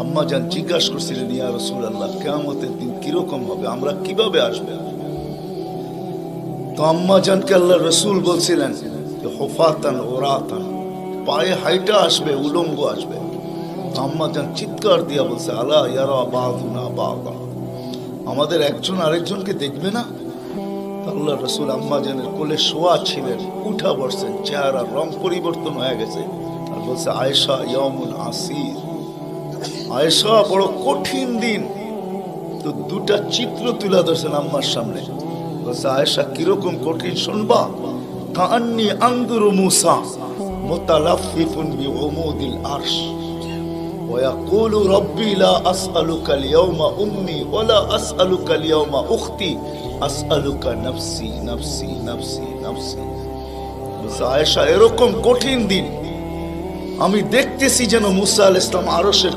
আম্মা জান জিজ্ঞাসা করছিলেন, ইয়া রাসূলুল্লাহ, কিয়ামতের দিন কিরকম হবে, আমরা কিভাবে আসবে? তো আম্মা জানকে আল্লাহ রসুল বলছিলেন যে হুফাতান ওরাতান, পায়ে হাইটা আসবে, উলঙ্গ আসবে। আম্মা জান চিৎকার দিয়া বলছে, আলা ইয়ারা বাদুনা বাদা, আমাদের একজন আরেকজনকে দেখবে না? আল্লাহ রসুল আম্মা জানের কোলে শোয়া ছিলেন, উঠা বসছেন, চেহারার রং পরিবর্তন হয়ে গেছে। আর বলছে, আয়েশা ইয়ামুন আসির, আয়েশা বড় কঠিন দিন। তো দুটা চিত্র তুলে ধরছেন আম্মার সামনে। বলছে, আয়েশা কিরকম কঠিন শুনবা? কাআন্নী আনদুরু মূসা মুতালাফফিফুন বিউমুদিল আরশ ওয়া ইয়াকুলু রাব্বি লা আসআলুকা আল-ইয়াওমা উম্মি ওয়া লা আসআলুকা আল-ইয়াওমা উখতি আসআলুকা নাফসি নাফসি নাফসি নাফসি। বলছে, আয়েশা এরকম কঠিন দিন আমি দেখতেছি যেন মুসা আলাইহিস সালাম আরশের